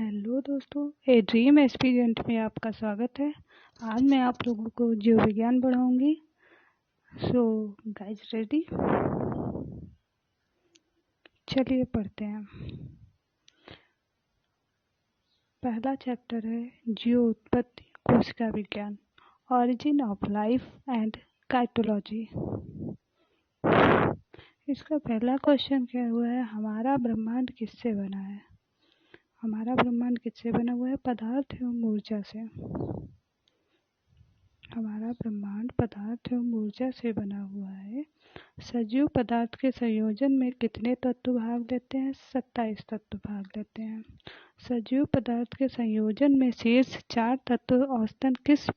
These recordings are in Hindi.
हेलो दोस्तों, ए ड्रीम एक्सपीरियंट में आपका स्वागत है। आज मैं आप लोगों को जीव विज्ञान पढ़ाऊंगी। सो गाइस रेडी, चलिए पढ़ते हैं। पहला चैप्टर है जीव उत्पत्ति कोशिका विज्ञान, ऑरिजिन ऑफ लाइफ एंड काइटोलॉजी। इसका पहला क्वेश्चन क्या हुआ है, हमारा ब्रह्मांड किससे बना है। हमारा ब्रह्मांड किससे बना हुआ है, पदार्थ एवं ऊर्जा से। हमारा ब्रह्मांड पदार्थ एवं ऊर्जा से बना हुआ है। सजीव पदार्थ के संयोजन में कितने तत्व भाग लेते हैं, 27 तत्व भाग लेते हैं। सजीव पदार्थ के संयोजन में शेष 4 तत्व औसतन किस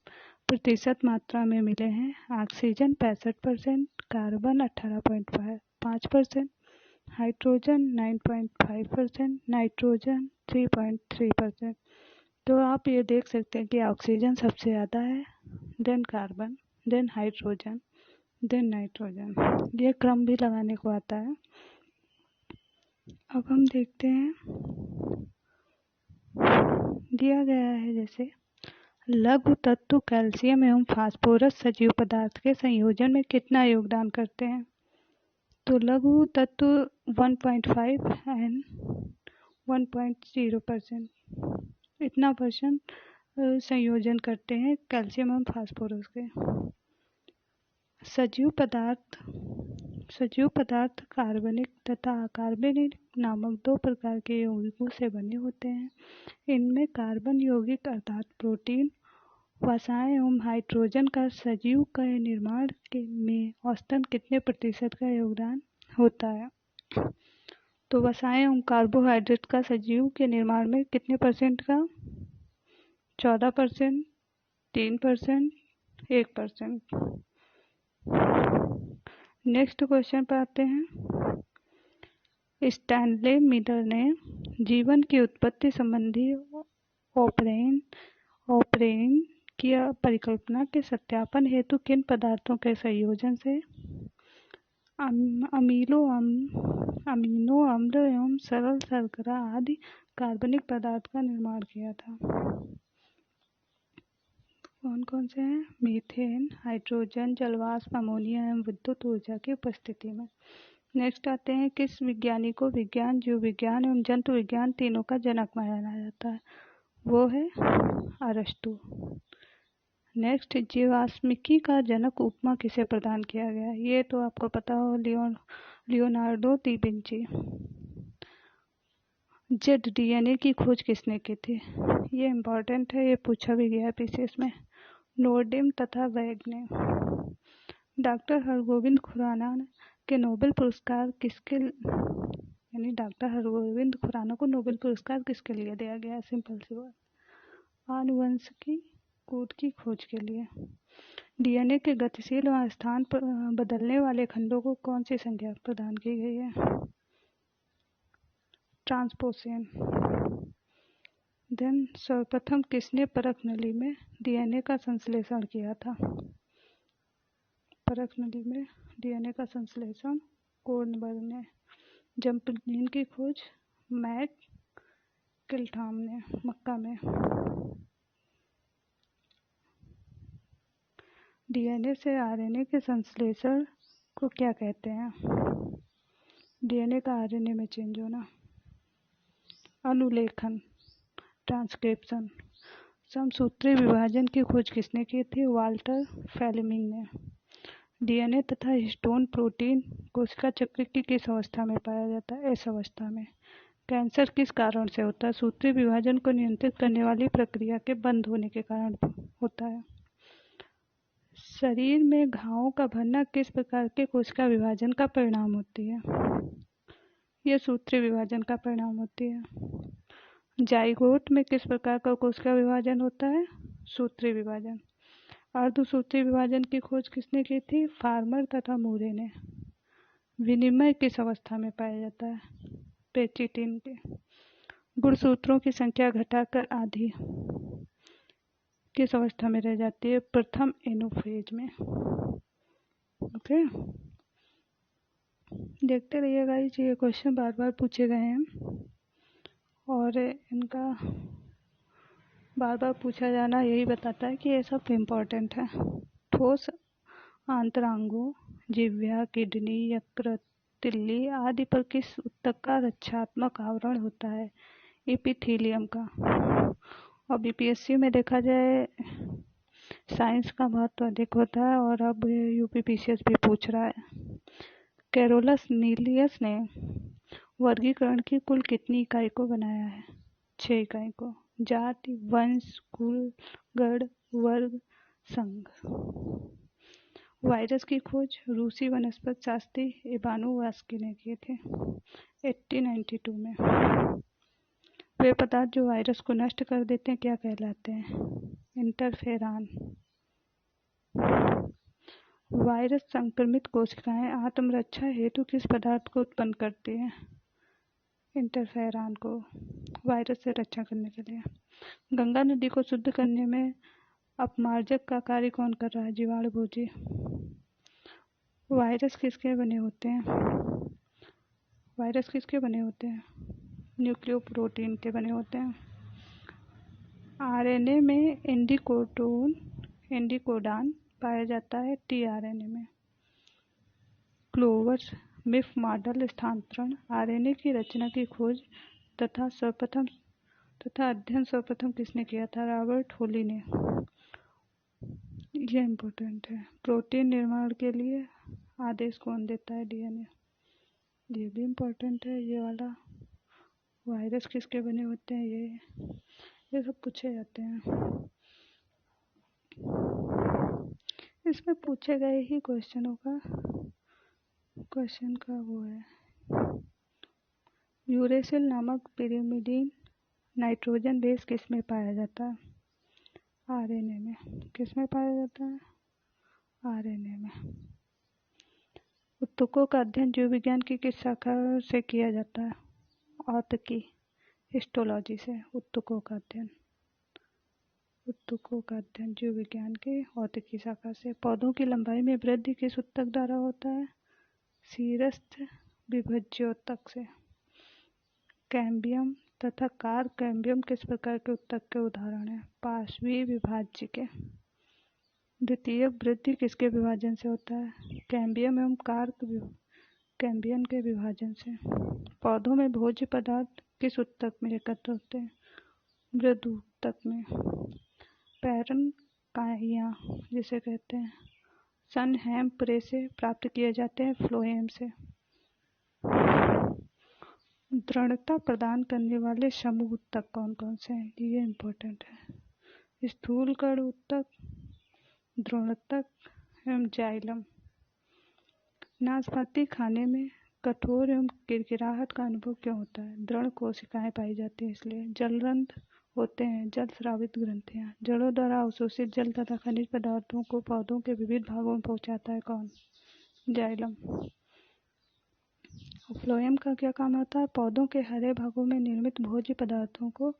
प्रतिशत मात्रा में मिले हैं। Oxygen 65%, carbon 18.5%, hydrogen 9.5%, nitrogen 3.3%। तो आप ये देख सकते हैं कि ऑक्सीजन सबसे ज़्यादा है, then carbon, then hydrogen, then nitrogen. ये क्रम भी लगाने को आता है। अब हम देखते हैं, दिया गया है जैसे लघु तत्व कैल्शियम एवं फास्फोरस सजीव पदार्थ के संयोजन में कितना योगदान करते हैं। तो लघु तत्व 1.5 एंड 1.0% इतना परसेंट संयोजन करते हैं कैल्शियम एवं फास्फोरस के। सजीव पदार्थ कार्बनिक तथा अकार्बनिक नामक 2 प्रकार के यौगिकों से बने होते हैं। इनमें कार्बन यौगिक अर्थात प्रोटीन, वसाएं एवं हाइड्रोजन का सजीव के निर्माण में औसतन कितने प्रतिशत का योगदान होता है। तो वसाएं एवं कार्बोहाइड्रेट का सजीव के निर्माण में कितने परसेंट का, 14%, 3%, 1%। नेक्स्ट क्वेश्चन पर आते हैं। स्टैनले मिलर ने जीवन की उत्पत्ति संबंधी ओपरेन की परिकल्पना के सत्यापन हेतु किन पदार्थों के संयोजन से अमीनो अम्ल एवं सरल शर्करा आदि कार्बनिक पदार्थ का निर्माण किया था। कौन कौन से हैं, मीथेन, हाइड्रोजन, जलवाष्प, अमोनिया एवं विद्युत ऊर्जा की उपस्थिति में। नेक्स्ट आते हैं, किस विज्ञानी को विज्ञान, जीव विज्ञान एवं जंतु विज्ञान तीनों का जनक माना जाता है। वो है अरस्तू। नेक्स्ट, जीवाश्मिकी का जनक उपमा किसे प्रदान किया गया। ये तो आपको पता हो, Leonardo da Vinci. Z DNA की खोज किसने की थी, ये इम्पोर्टेंट है, ये पूछा भी गया है पीसीएस में। नोर्डेम तथा वेग ने। डॉक्टर हरगोविंद खुराना के नोबेल पुरस्कार किसके, यानी डॉक्टर हरगोविंद खुराना को नोबेल पुरस्कार किसके लिए दिया गया है, सिंपल सी बात, आनुवंशिकी कोड की खोज के लिए। डीएनए के गतिशील और स्थान पर बदलने वाले खंडों को कौन सी संज्ञा प्रदान की गई है, ट्रांसपोशन। देन सर्वप्रथम किसने परख नली में डीएनए का संश्लेषण किया था। परख नली में डीएनए का संश्लेषण कोर्नबर्ग ने। जंपलीन की खोज मैक किल्थाम ने, मक्का में। डीएनए से आरएनए के संश्लेषण को क्या कहते हैं, डीएनए का आरएनए में चेंज होना। अनुलेखन, ट्रांसक्रिप्शन। समसूत्री विभाजन की खोज किसने की थी, वाल्टर फ्लेमिंग ने। डीएनए तथा हिस्टोन प्रोटीन कोशिका चक्र की किस अवस्था में पाया जाता है, इस अवस्था में। कैंसर किस कारण से होता है, सूत्री विभाजन को नियंत्रित करने वाली प्रक्रिया के बंद होने के कारण होता है। शरीर में घावों का भरना किस प्रकार के कोशिका विभाजन का परिणाम होती है, यह सूत्री विभाजन का परिणाम होती है। जाइगोट में किस प्रकार का कोशिका विभाजन होता है, सूत्री विभाजन। अर्धसूत्री विभाजन की खोज किसने की थी, फार्मर तथा मूरे ने। विनिमय किस अवस्था में पाया जाता है, पेचिटिन के। गुणसूत्रों की संख्या घटाकर आधी किस अवस्था में रह जाती है, प्रथम एनोफेज में। ओके, देखते रहिएगा, ये क्वेश्चन बार बार पूछे गए हैं। और और इनका बार बार पूछा जाना यही बताता है कि ये सब इम्पोर्टेंट है। ठोस आंतरांगों, जिह्वा, किडनी, यकृत, तिल्ली आदि पर किस ऊतक का रक्षात्मक आवरण होता है? एपिथेलियम का। और बीपीएससी में देखा जाए साइंस का महत्व अधिक होता है, और अब यूपीपीसीएस भी पूछ रहा है। कैरोलस लीनियस ने वर्गीकरण की कुल कितनी इकाई को बनाया है? 6 इकाई को। जाति, वंश, कुल, गण, वर्ग, संघ। वायरस की खोज रूसी वनस्पति शास्त्री इवानोवास्की ने किए थे 1892 में। वे पदार्थ जो वायरस को नष्ट कर देते हैं क्या कहलाते हैं? इंटरफेरॉन। वायरस संक्रमित कोशिकाएं आत्मरक्षा हेतु किस पदार्थ को उत्पन्न करती हैं? इंटरफेरॉन को, वायरस से रक्षा करने के लिए। गंगा नदी को शुद्ध करने में अपमार्जक का कार्य कौन कर रहा है? जीवाणुभोजी। वायरस किसके बने होते हैं? वायरस किसके बने होते हैं? न्यूक्लियोप्रोटीन के बने होते हैं। आरएनए में एंडिकोडान पाया जाता है टीआरएनए में। क्लोवर मिफ मॉडल स्थानांतरण आरएनए की रचना की खोज तथा अध्ययन सर्वप्रथम किसने किया था? रॉबर्ट होली ने। यह इम्पोर्टेंट है। प्रोटीन निर्माण के लिए आदेश कौन देता है? डीएनए। ये भी इम्पोर्टेंट है ये वाला। वायरस किसके बने होते हैं? ये सब पूछे जाते हैं। इसमें पूछे गए ही क्वेश्चन का वो है। यूरेसिल नामक पिरिमिडीन नाइट्रोजन बेस किस में पाया जाता है? आरएनए में। किस में पाया जाता है? आरएनए में। ऊतकों का अध्ययन जीव विज्ञान की किस शाखा से किया जाता है? औतकी, हिस्टोलॉजी से। ऊतकों का अध्ययन जीव विज्ञान की औतकी शाखा से। पौधों की लंबाई में वृद्धि किस ऊतक द्वारा होता है? शीरस्थ विभज्योतक से। कैम्बियम तथा कार कैम्बियम किस प्रकार के ऊतक के उदाहरण हैं? पार्श्वीय विभाज्य के। द्वितीयक वृद्धि किसके विभाजन से होता है? कैम्बियम एवं कार कैम्बियम के विभाजन से। पौधों में भोज्य पदार्थ किस ऊतक में एकत्र होते हैं? मृदु ऊतक में। पैरन काइया जिसे कहते हैं सन हैम प्रे से प्राप्त किए जाते हैं फ्लोएम से। दृढ़ता प्रदान करने वाले समूह ऊतक कौन कौन से हैं? ये इम्पोर्टेंट है। स्थूल कण ऊतक, दृढ़तक एवं जाइलम। नाशपाती खाने में कठोर एवं किरकिराहट का अनुभव क्यों होता है? दृढ़ कोशिकाएं पाई जाती है इसलिए। जलरंध्र होते हैं जल स्रावित ग्रंथियां। जड़ों द्वारा अवशोषित जल तथा खनिज पदार्थों को पौधों के विविध भागों में पहुंचाता है कौन? जाइलम। फ्लोएम का क्या काम आता है? पौधों के हरे भागों में निर्मित भोज्य पदार्थों को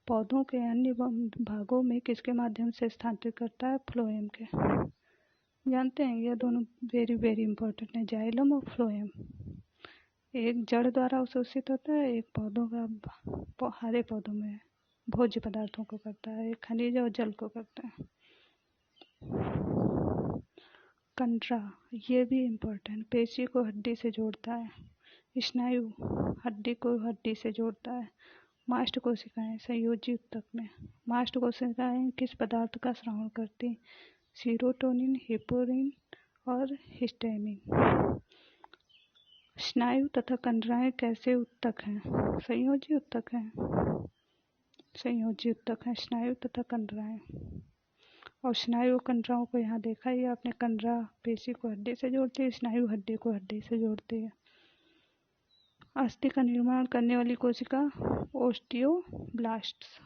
पौधों के अन्य भागों में किसके माध्यम से स्थानांतरित करता है? फ्लोएम के। जानते हैं ये दोनों वेरी वेरी इंपॉर्टेंट है, जाइलम और फ्लोएम। एक जड़ द्वारा अवशोषित होता है, एक पौधों का हरे पौधों में भोज्य पदार्थों को करता है, एक खनिज और जल को करता है। कंडरा ये भी इम्पोर्टेंट, पेशी को हड्डी से जोड़ता है। स्नायु हड्डी को हड्डी से जोड़ता है। मास्ट कोशिकाएं संयोजी ऊतक में। मास्ट कोशिकाएं किस पदार्थ का स्राव करती हैं? सीरोटोनिन, हिपोरिन और हिस्टामिन। स्नायु तथा कंडराएं कैसे ऊतक हैं? संयोजी ऊतक हैं। संयोजी ऊतक हैं स्नायु तथा कंडराएं। और स्नायु कंडराओं को यहाँ देखा ही आपने, कंडरा पेशी को हड्डी से जोड़ती है, स्नायु हड्डी को हड्डी से जोड़ती है। अस्थि का निर्माण करने वाली कोशिका ओस्टियोब्लास्ट्स।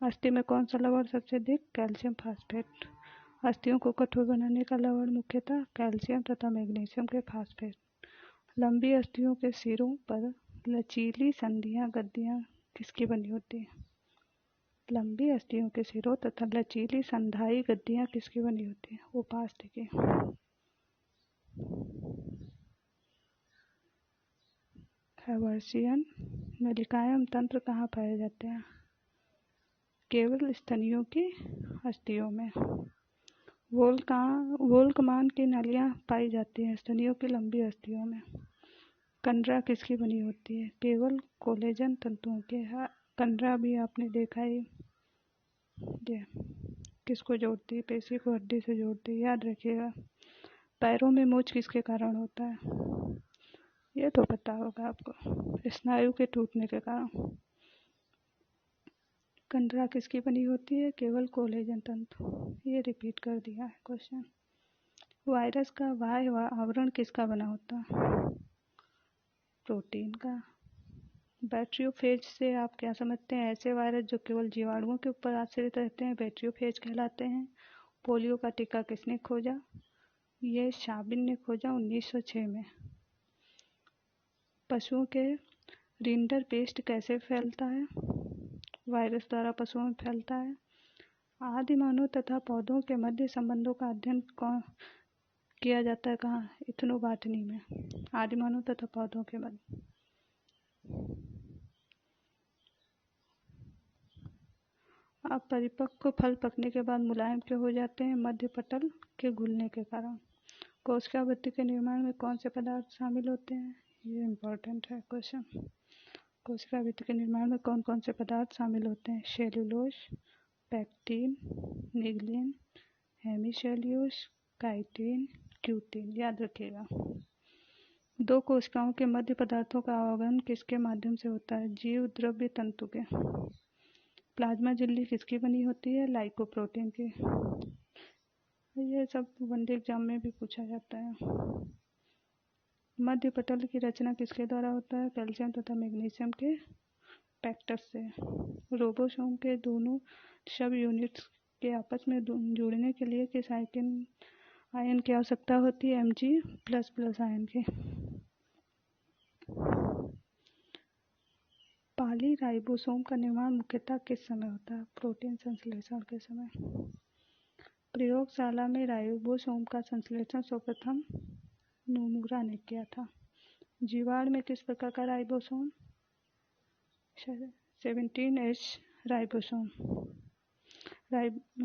अस्थि में कौन सा लवण सबसे अधिक? Calcium phosphate. अस्थियों को कठोर बनाने का लवण मुख्यतः कैल्शियम तथा मैग्नीशियम के फास्फेट। लंबी अस्थियों के सिरों पर लचीली संधियां गद्दियां किसकी बनी होती है? लंबी अस्थियों के सिरों तथा लचीली संधाई गद्दियां किसकी बनी होती है? उपास्थि की। हैवर्सियन नलिकाएं तंत्र कहाँ पाए जाते हैं? केवल स्तनियों की अस्थियों में। वोल्कमान की नलियाँ पाई जाती हैं स्तनियों की लंबी अस्थियों में। कंडरा किसकी बनी होती है? केवल कोलेजन तंतुओं के। कंडरा भी आपने देखा ही, ये किसको जोड़ती है? पेशी को हड्डी से जोड़ती है, याद रखिएगा। पैरों में मोच किसके कारण होता है? ये तो पता होगा आपको, स्नायु के टूटने के कारण। कंडरा किसकी बनी होती है? केवल कोलेजन तंतु। ये रिपीट कर दिया है क्वेश्चन। वायरस का बाह्य आवरण किसका बना होता है? प्रोटीन का। बैक्टीरियोफेज से आप क्या समझते हैं? ऐसे वायरस जो केवल जीवाणुओं के ऊपर आश्रित रहते हैं बैक्टीरियोफेज कहलाते हैं। पोलियो का टीका किसने खोजा? ये शाबिन ने खोजा 1906 में। पशुओं के रिंडर पेस्ट कैसे फैलता है? वायरस द्वारा पशुओं में फैलता है। आदि मानव तथा पौधों के मध्य संबंधों का अध्ययन किया जाता है कहाँ? इथनोबॉटनी में। आदि मानव तथा पौधों के मध्य। अब परिपक्व फल पकने के बाद मुलायम क्यों हो जाते हैं? मध्य पटल के घुलने के कारण। कोशिकावृत्ति के निर्माण में कौन से पदार्थ शामिल होते हैं? ये इम्पोर्टेंट है क्वेश्चन। कोशिकावृत्ति के निर्माण में कौन कौन से पदार्थ शामिल होते हैं? Cellulose, pectin, lignin, hemicellulose, chitin, cutin. याद रखिएगा। दो कोशिकाओं के मध्य पदार्थों का आवागमन किसके माध्यम से होता है? जीव द्रव्य तंतु के। प्लाज्मा झिल्ली किसकी बनी होती है? लाइकोप्रोटीन की। ये सब वनडे एग्जाम में भी पूछा जाता है। मध्य पटल की रचना किसके द्वारा होता है? कैल्शियम तथा मैग्नीशियम के पैक्टर से। रोबोसोम के दोनों सब यूनिट्स के आपस में जुड़ने के लिए किस आयन की आवश्यकता होती है? Mg++ आयन की। पॉलीराइबोसोम का निर्माण मुख्यतः किस समय होता है? प्रोटीन संश्लेषण के समय। प्रयोगशाला में राइबोसोम का संश्लेषण सर्वप्रथम नोमुरा ने किया था। जीवाणु में किस प्रकार का राइबोसोम? 17H ribosome.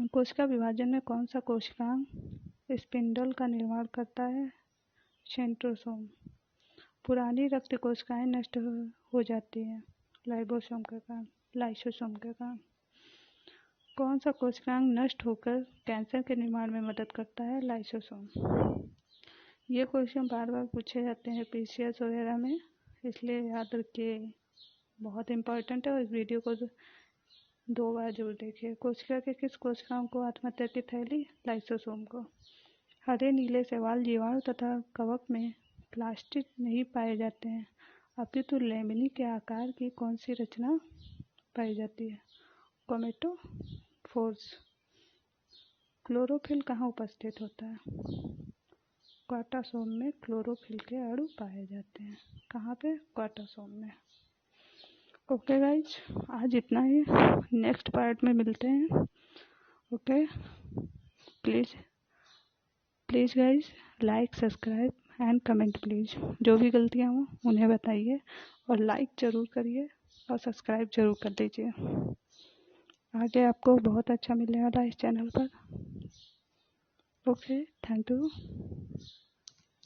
कोशिका विभाजन में कौन सा कोशिकांग स्पिंडल का निर्माण करता है? सेंट्रोसोम। पुरानी रक्त कोशिकाएं नष्ट हो जाती हैं लाइसोसोम के कारण। कौन सा कोशिकांग नष्ट होकर कैंसर के निर्माण में मदद करता है? लाइसोसोम। ये क्वेश्चन बार बार पूछे जाते हैं पीसीएस वगैरह में, इसलिए याद रखिए, बहुत इम्पोर्टेंट है। और इस वीडियो को 2 बार जरूर देखिए। कोशिका के किस कोशिकाओं को आत्महत्या की थैली? लाइसोसोम को। हरे नीले शैवाल जीवाणु तथा कवक में प्लास्टिक नहीं पाए जाते हैं, अपितु लेमिनी के आकार की कौन सी रचना पाई जाती है? क्रोमेटोफोर्स। क्लोरोफिल कहाँ उपस्थित होता है? क्वार्टासोम में क्लोरोफिल के अणु पाए जाते हैं। कहाँ पे? क्वार्टासोम में। ओके गाइज, आज इतना ही। नेक्स्ट पार्ट में मिलते हैं। Okay, please guys like, subscribe and comment please. जो भी गलतियाँ हों उन्हें बताइए, और लाइक ज़रूर करिए और सब्सक्राइब ज़रूर कर दीजिए। आगे आपको बहुत अच्छा मिलने वाला है इस चैनल पर। Okay, thank you.